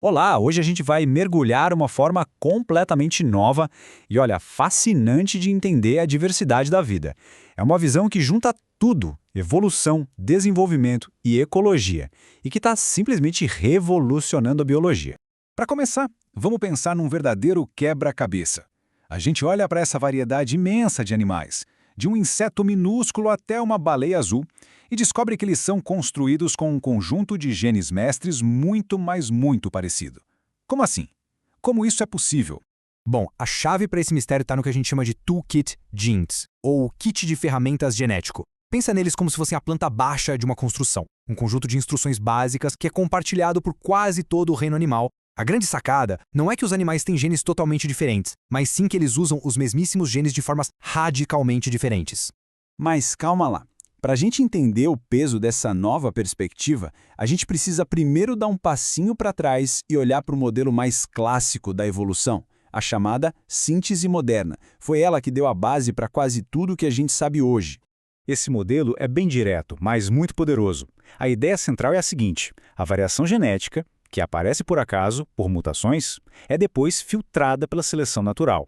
Olá, hoje a gente vai mergulhar uma forma completamente nova e, olha, fascinante de entender a diversidade da vida. É uma visão que junta tudo, evolução, desenvolvimento e ecologia, e que está simplesmente revolucionando a biologia. Para começar, vamos pensar num verdadeiro quebra-cabeça. A gente olha para essa variedade imensa de animais, de um inseto minúsculo até uma baleia azul, e descobre que eles são construídos com um conjunto de genes mestres muito, mas muito parecido. Como assim? Como isso é possível? Bom, a chave para esse mistério está no que a gente chama de Toolkit Genes, ou kit de ferramentas genético. Pensa neles como se fossem a planta baixa de uma construção, um conjunto de instruções básicas que é compartilhado por quase todo o reino animal. A grande sacada não é que os animais têm genes totalmente diferentes, mas sim que eles usam os mesmíssimos genes de formas radicalmente diferentes. Mas calma lá. Para a gente entender o peso dessa nova perspectiva, a gente precisa primeiro dar um passinho para trás e olhar para o modelo mais clássico da evolução, a chamada síntese moderna. Foi ela que deu a base para quase tudo que a gente sabe hoje. Esse modelo é bem direto, mas muito poderoso. A ideia central é a seguinte: a variação genética, que aparece por acaso, por mutações, é depois filtrada pela seleção natural.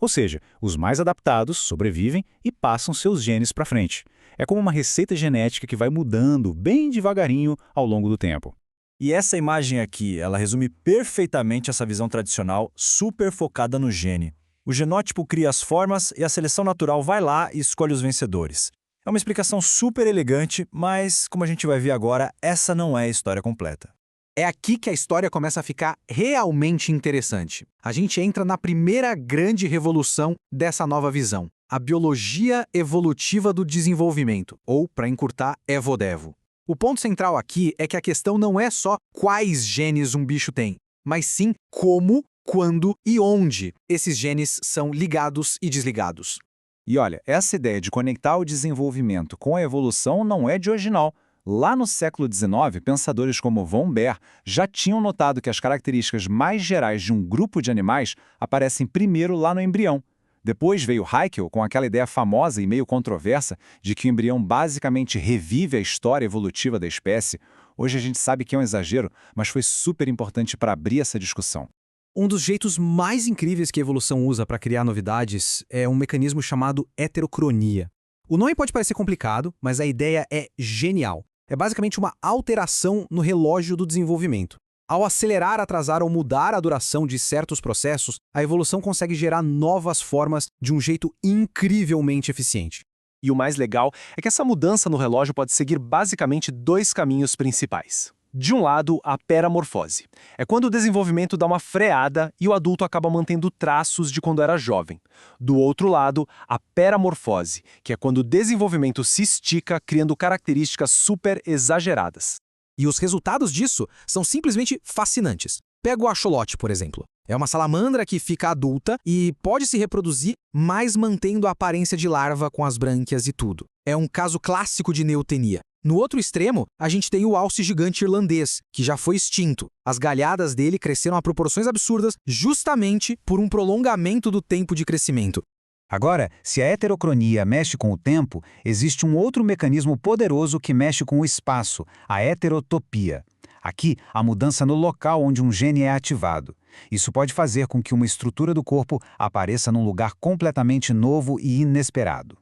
Ou seja, os mais adaptados sobrevivem e passam seus genes para frente. É como uma receita genética que vai mudando bem devagarinho ao longo do tempo. E essa imagem aqui, ela resume perfeitamente essa visão tradicional super focada no gene. O genótipo cria as formas e a seleção natural vai lá e escolhe os vencedores. É uma explicação super elegante, mas, como a gente vai ver agora, essa não é a história completa. É aqui que a história começa a ficar realmente interessante. A gente entra na primeira grande revolução dessa nova visão, a biologia evolutiva do desenvolvimento, ou, para encurtar, EvoDevo. O ponto central aqui é que a questão não é só quais genes um bicho tem, mas sim como, quando e onde esses genes são ligados e desligados. E olha, essa ideia de conectar o desenvolvimento com a evolução não é de hoje não. Lá no século XIX, pensadores como von Baer já tinham notado que as características mais gerais de um grupo de animais aparecem primeiro lá no embrião. Depois veio Haeckel com aquela ideia famosa e meio controversa de que o embrião basicamente revive a história evolutiva da espécie. Hoje a gente sabe que é um exagero, mas foi super importante para abrir essa discussão. Um dos jeitos mais incríveis que a evolução usa para criar novidades é um mecanismo chamado heterocronia. O nome pode parecer complicado, mas a ideia é genial. É basicamente uma alteração no relógio do desenvolvimento. Ao acelerar, atrasar ou mudar a duração de certos processos, a evolução consegue gerar novas formas de um jeito incrivelmente eficiente. E o mais legal é que essa mudança no relógio pode seguir basicamente dois caminhos principais. De um lado, a peramorfose. É quando o desenvolvimento dá uma freada e o adulto acaba mantendo traços de quando era jovem. Do outro lado, a peramorfose, que é quando o desenvolvimento se estica, criando características super exageradas. E os resultados disso são simplesmente fascinantes. Pega o axolote, por exemplo. É uma salamandra que fica adulta e pode se reproduzir, mas mantendo a aparência de larva com as brânquias e tudo. É um caso clássico de neotenia. No outro extremo, a gente tem o alce gigante irlandês, que já foi extinto. As galhadas dele cresceram a proporções absurdas justamente por um prolongamento do tempo de crescimento. Agora, se a heterocronia mexe com o tempo, existe um outro mecanismo poderoso que mexe com o espaço, a heterotopia. Aqui, a mudança no local onde um gene é ativado. Isso pode fazer com que uma estrutura do corpo apareça num lugar completamente novo e inesperado.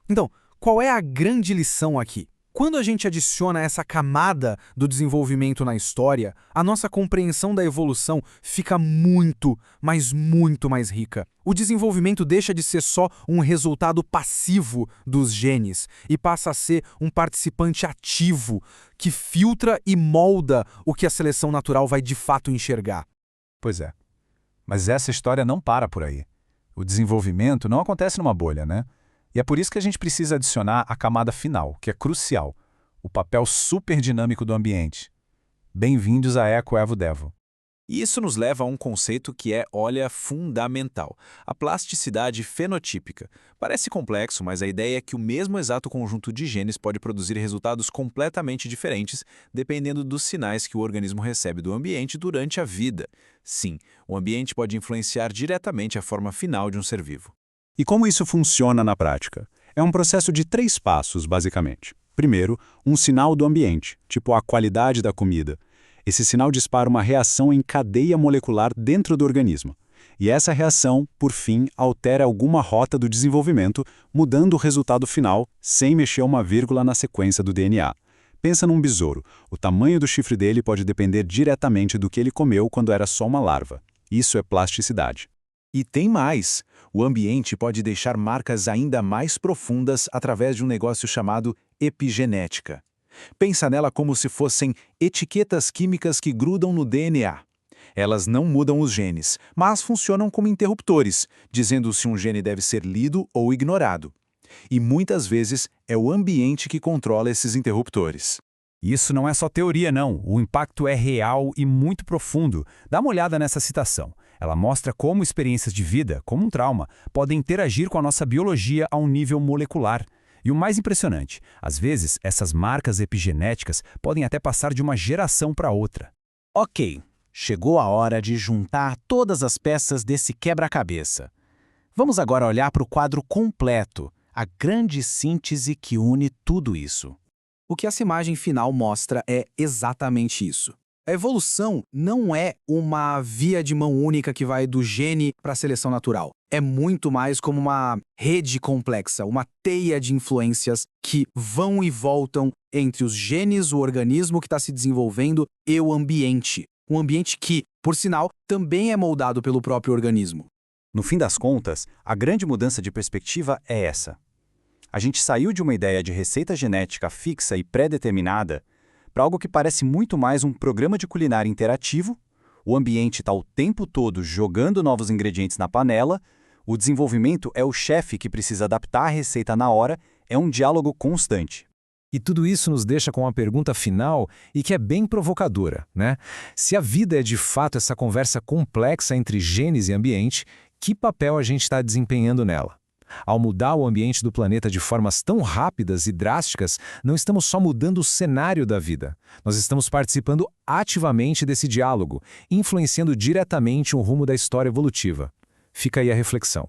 Então, qual é a grande lição aqui? Quando a gente adiciona essa camada do desenvolvimento na história, a nossa compreensão da evolução fica muito, mas muito mais rica. O desenvolvimento deixa de ser só um resultado passivo dos genes e passa a ser um participante ativo que filtra e molda o que a seleção natural vai de fato enxergar. Pois é. Mas essa história não para por aí. O desenvolvimento não acontece numa bolha, né? E é por isso que a gente precisa adicionar a camada final, que é crucial, o papel super dinâmico do ambiente. Bem-vindos a EvoDevo. E isso nos leva a um conceito que é, olha, fundamental: a plasticidade fenotípica. Parece complexo, mas a ideia é que o mesmo exato conjunto de genes pode produzir resultados completamente diferentes, dependendo dos sinais que o organismo recebe do ambiente durante a vida. Sim, o ambiente pode influenciar diretamente a forma final de um ser vivo. E como isso funciona na prática? É um processo de 3 passos, basicamente. Primeiro, um sinal do ambiente, tipo a qualidade da comida. Esse sinal dispara uma reação em cadeia molecular dentro do organismo. E essa reação, por fim, altera alguma rota do desenvolvimento, mudando o resultado final sem mexer uma vírgula na sequência do DNA. Pensa num besouro. O tamanho do chifre dele pode depender diretamente do que ele comeu quando era só uma larva. Isso é plasticidade. E tem mais. O ambiente pode deixar marcas ainda mais profundas através de um negócio chamado epigenética. Pensa nela como se fossem etiquetas químicas que grudam no DNA. Elas não mudam os genes, mas funcionam como interruptores, dizendo se um gene deve ser lido ou ignorado. E muitas vezes é o ambiente que controla esses interruptores. Isso não é só teoria, não. O impacto é real e muito profundo. Dá uma olhada nessa citação. Ela mostra como experiências de vida, como um trauma, podem interagir com a nossa biologia a um nível molecular. E o mais impressionante, às vezes, essas marcas epigenéticas podem até passar de uma geração para outra. Ok, chegou a hora de juntar todas as peças desse quebra-cabeça. Vamos agora olhar para o quadro completo, a grande síntese que une tudo isso. O que essa imagem final mostra é exatamente isso. A evolução não é uma via de mão única que vai do gene para a seleção natural. É muito mais como uma rede complexa, uma teia de influências que vão e voltam entre os genes, o organismo que está se desenvolvendo e o ambiente. Um ambiente que, por sinal, também é moldado pelo próprio organismo. No fim das contas, a grande mudança de perspectiva é essa. A gente saiu de uma ideia de receita genética fixa e pré-determinada para algo que parece muito mais um programa de culinária interativo. O ambiente está o tempo todo jogando novos ingredientes na panela, o desenvolvimento é o chefe que precisa adaptar a receita na hora, é um diálogo constante. E tudo isso nos deixa com uma pergunta final e que é bem provocadora, né? Se a vida é de fato essa conversa complexa entre genes e ambiente, que papel a gente está desempenhando nela? Ao mudar o ambiente do planeta de formas tão rápidas e drásticas, não estamos só mudando o cenário da vida. Nós estamos participando ativamente desse diálogo, influenciando diretamente o rumo da história evolutiva. Fica aí a reflexão.